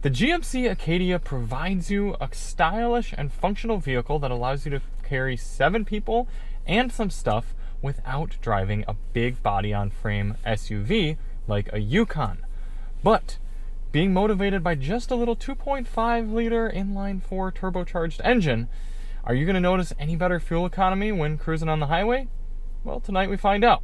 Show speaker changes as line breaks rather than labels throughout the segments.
The GMC Acadia provides you a stylish and functional vehicle that allows you to carry 7 people and some stuff without driving a big body-on-frame SUV like a Yukon. But being motivated by just a little 2.5-liter inline-4 turbocharged engine, are you going to notice any better fuel economy when cruising on the highway? Well, tonight we find out.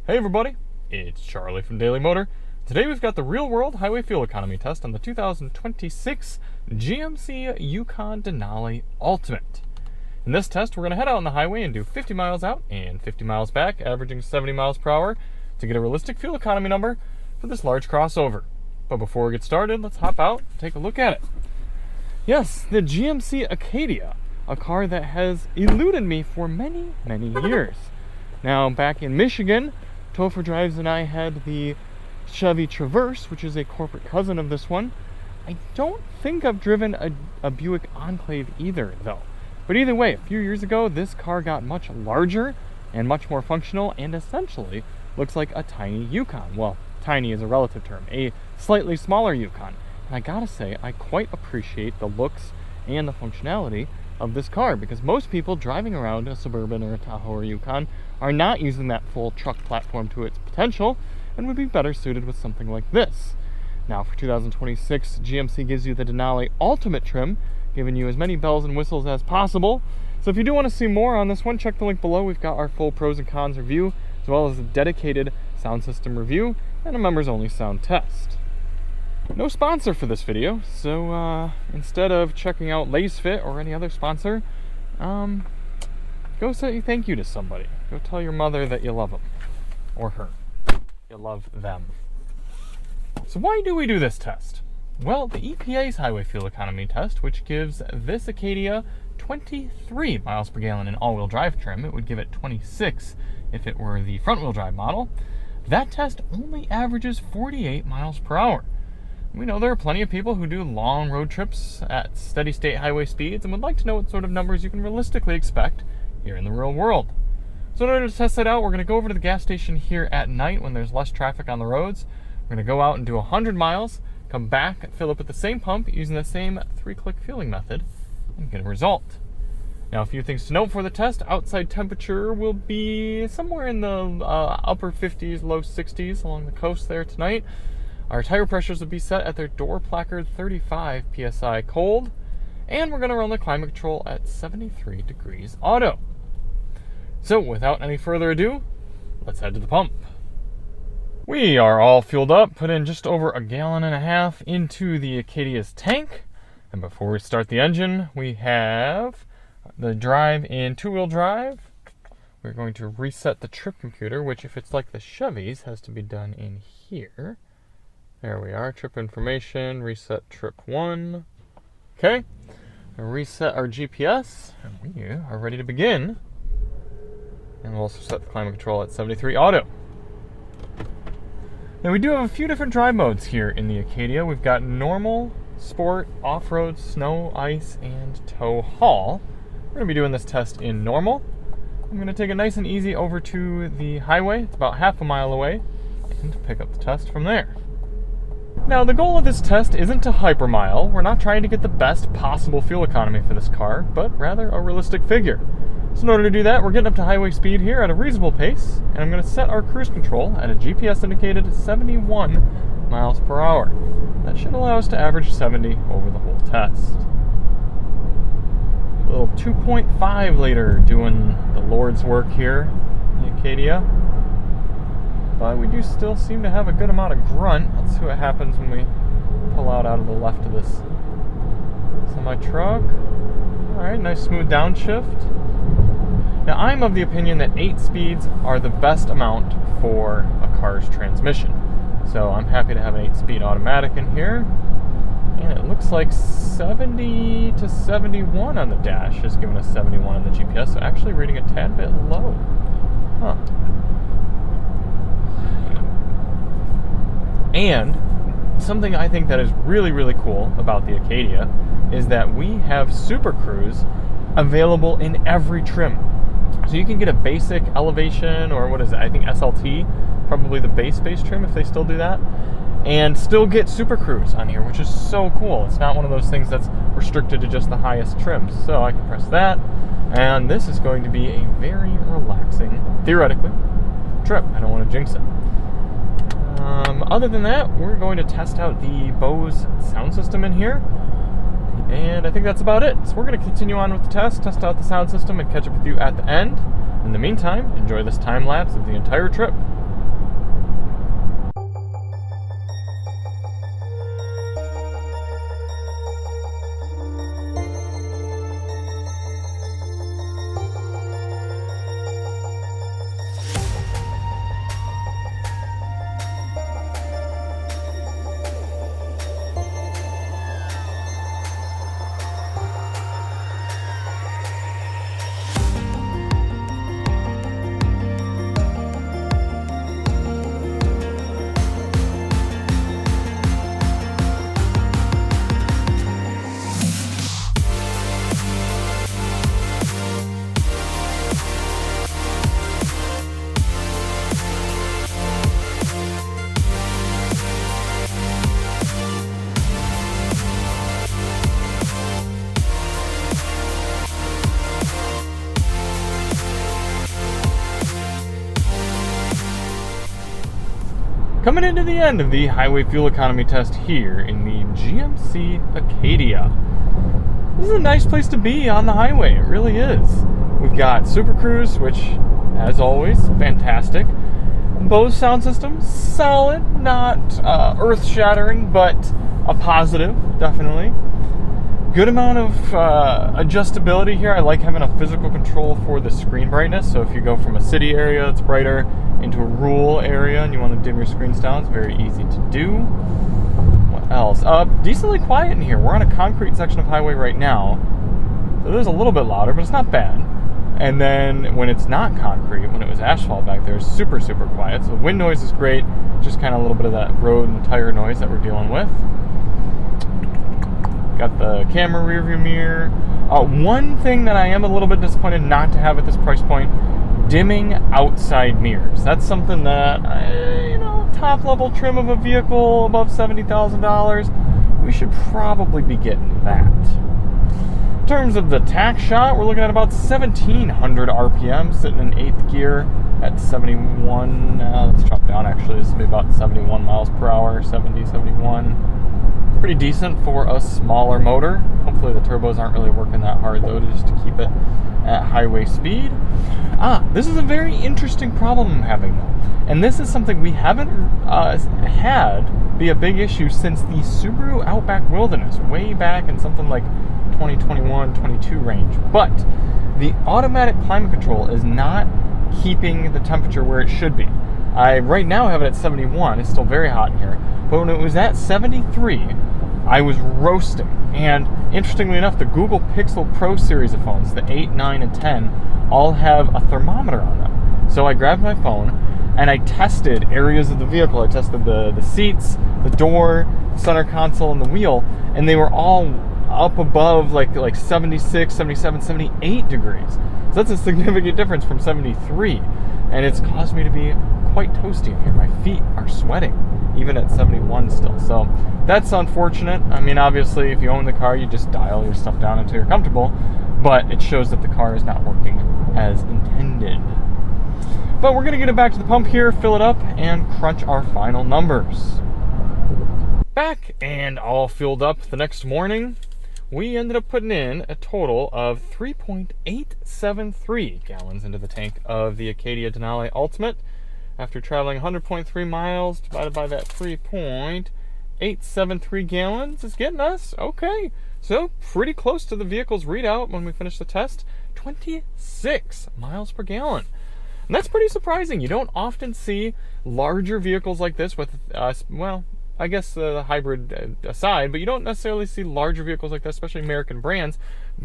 Hey everybody, it's Charlie from Daily Motor. Today we've got the real-world highway fuel economy test on the 2026 GMC Yukon Denali Ultimate. In this test, we're going to head out on the highway and do 50 miles out and 50 miles back, averaging 70 miles per hour to get a realistic fuel economy number for this large crossover. But before we get started, let's hop out and take a look at it. Yes, the GMC Acadia, a car that has eluded me for many, many years. Now, back in Michigan, Topher Drives and I had the Chevy Traverse, which is a corporate cousin of this one. I don't think I've driven a Buick Enclave either, though. But either way, a few years ago, this car got much larger and much more functional and essentially looks like a tiny Yukon. Well, tiny is a relative term, a slightly smaller Yukon. And I gotta say, I quite appreciate the looks and the functionality of this car, because most people driving around a Suburban or a Tahoe or Yukon are not using that full truck platform to its potential and would be better suited with something like this. Now for 2026, GMC gives you the Denali Ultimate trim, giving you as many bells and whistles as possible. So if you do want to see more on this one, check the link below. We've got our full pros and cons review, as well as a dedicated sound system review and a members only sound test. No sponsor for this video, so instead of checking out LaceFit or any other sponsor, go say thank you to somebody. Go tell your mother that you love them, or her. You love them. So why do we do this test? Well, the EPA's highway fuel economy test, which gives this Acadia 23 miles per gallon in all-wheel drive trim, it would give it 26 if it were the front-wheel drive model, that test only averages 48 miles per hour. We know there are plenty of people who do long road trips at steady state highway speeds and would like to know what sort of numbers you can realistically expect here in the real world. So in order to test that out, we're going to go over to the gas station here at night when there's less traffic on the roads. We're going to go out and do 100 miles, come back, and fill up at the same pump using the same 3-click fueling method, and get a result. Now, a few things to note for the test. Outside temperature will be somewhere in the upper 50s, low 60s along the coast there tonight. Our tire pressures will be set at their door placard 35 psi cold, and we're going to run the climate control at 73 degrees auto. So without any further ado, let's head to the pump. We are all fueled up, put in just over 1.5 gallons into the Acadia's tank, and before we start the engine, we have the drive in 2-wheel drive. We're going to reset the trip computer, which if it's like the Chevys, has to be done in here. There we are, trip information, reset trip 1. Okay, reset our GPS, and we are ready to begin. And we'll also set the climate control at 73 auto. Now we do have a few different drive modes here in the Acadia. We've got normal, sport, off-road, snow, ice, and tow haul. We're going to be doing this test in normal. I'm going to take it nice and easy over to the highway. It's about half a mile away, and pick up the test from there. Now, the goal of this test isn't to hypermile. We're not trying to get the best possible fuel economy for this car, but rather a realistic figure. So in order to do that, we're getting up to highway speed here at a reasonable pace, and I'm going to set our cruise control at a GPS-indicated 71 miles per hour. That should allow us to average 70 over the whole test. A little 2.5-liter doing the Lord's work here in the Acadia. But we do still seem to have a good amount of grunt. Let's see what happens when we pull out of the left of this semi-truck. Alright, nice smooth downshift. Now I'm of the opinion that 8 speeds are the best amount for a car's transmission. So I'm happy to have an 8-speed automatic in here. And it looks like 70 to 71 on the dash is giving us 71 on the GPS, so actually reading a tad bit low. And something I think that is really, really cool about the Acadia is that we have Super Cruise available in every trim. So you can get a basic elevation, or what is it? I think SLT, probably the base trim if they still do that, and still get Super Cruise on here, which is so cool. It's not one of those things that's restricted to just the highest trims. So I can press that, and this is going to be a very relaxing, theoretically, trip. I don't want to jinx it. Other than that, we're going to test out the Bose sound system in here. And I think that's about it. So we're going to continue on with the test out the sound system, and catch up with you at the end. In the meantime, enjoy this time lapse of the entire trip. Coming into the end of the highway fuel economy test here in the GMC Acadia. This is a nice place to be on the highway, it really is. We've got Super Cruise, which, as always, fantastic. Bose sound system, solid, not earth-shattering, but a positive, definitely. Good amount of adjustability here. I like having a physical control for the screen brightness, so if you go from a city area that's brighter into a rural area and you want to dim your screens down, it's very easy to do. What else? Decently quiet in here. We're on a concrete section of highway right now, so there's a little bit louder, but it's not bad. And then when it's not concrete, when it was asphalt back there, it's super, super quiet. So the wind noise is great, just kind of a little bit of that road and tire noise that we're dealing with. Got the camera rear view mirror. One thing that I am a little bit disappointed not to have at this price point, dimming outside mirrors. That's something that, top level trim of a vehicle above $70,000, we should probably be getting that. In terms of the tack shot, we're looking at about 1,700 RPM, sitting in 8th gear at 71, let's drop down actually, this will be about 71 miles per hour, 70, 71. Pretty decent for a smaller motor. Hopefully the turbos aren't really working that hard though, just to keep it at highway speed. This is a very interesting problem I'm having though. And this is something we haven't had be a big issue since the Subaru Outback Wilderness, way back in something like 2021, 22 range. But the automatic climate control is not keeping the temperature where it should be. I right now have it at 71. It's still very hot in here. But when it was at 73, I was roasting. And interestingly enough, the Google Pixel Pro series of phones, the 8, 9, and 10, all have a thermometer on them. So I grabbed my phone and I tested areas of the vehicle. I tested the seats, the door, the center console, and the wheel, and they were all up above like 76, 77, 78 degrees. So that's a significant difference from 73. And it's caused me to be quite toasty in here. My feet are sweating, even at 71 still. So that's unfortunate. I mean, obviously, if you own the car, you just dial your stuff down until you're comfortable. But it shows that the car is not working as intended. But we're going to get it back to the pump here, fill it up, and crunch our final numbers. Back and all filled up the next morning. We ended up putting in a total of 3.873 gallons into the tank of the Acadia Denali Ultimate. After traveling 100.3 miles, divided by that 3.873 gallons is getting us, okay, so pretty close to the vehicle's readout when we finish the test, 26 miles per gallon. And that's pretty surprising. You don't often see larger vehicles like this with, I guess the hybrid aside, but you don't necessarily see larger vehicles like that, especially American brands,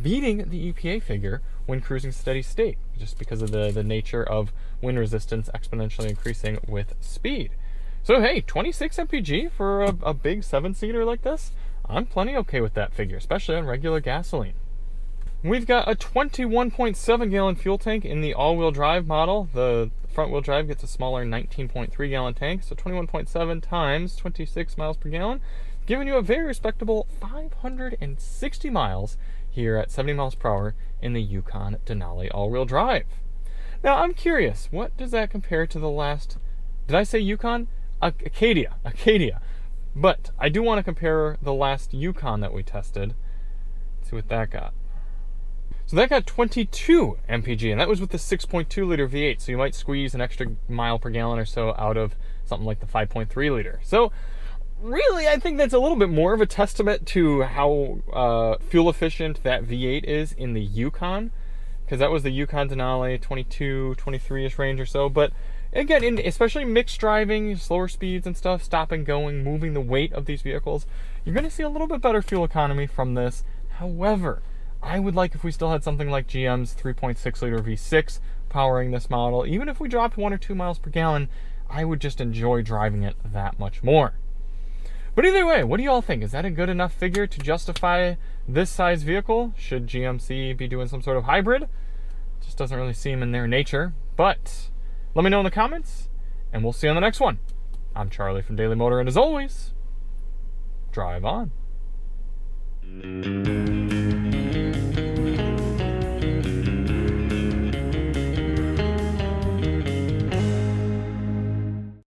beating the EPA figure when cruising steady state, just because of the nature of wind resistance exponentially increasing with speed. So hey, 26 MPG for a big 7-seater like this, I'm plenty okay with that figure, especially on regular gasoline. We've got a 21.7 gallon fuel tank in the all-wheel drive model. The front-wheel drive gets a smaller 19.3 gallon tank, so 21.7 times 26 miles per gallon, giving you a very respectable 560 miles here at 70 miles per hour in the Yukon Denali all-wheel drive. Now, I'm curious, what does that compare to the last, did I say Yukon? Acadia. But I do want to compare the last Yukon that we tested. Let's see what that got. So that got 22 MPG, and that was with the 6.2 liter V8, so you might squeeze an extra mile per gallon or so out of something like the 5.3 liter. So really, I think that's a little bit more of a testament to how fuel efficient that V8 is in the Yukon, because that was the Yukon Denali 22, 23-ish range or so. But again, especially mixed driving, slower speeds and stuff, stop and going, moving the weight of these vehicles, you're going to see a little bit better fuel economy from this. However, I would like if we still had something like GM's 3.6 liter V6 powering this model. Even if we dropped 1 or 2 miles per gallon, I would just enjoy driving it that much more. But either way, what do you all think? Is that a good enough figure to justify this size vehicle? Should GMC be doing some sort of hybrid? It just doesn't really seem in their nature. But let me know in the comments, and we'll see you on the next one. I'm Charlie from Daily Motor, and as always, drive on.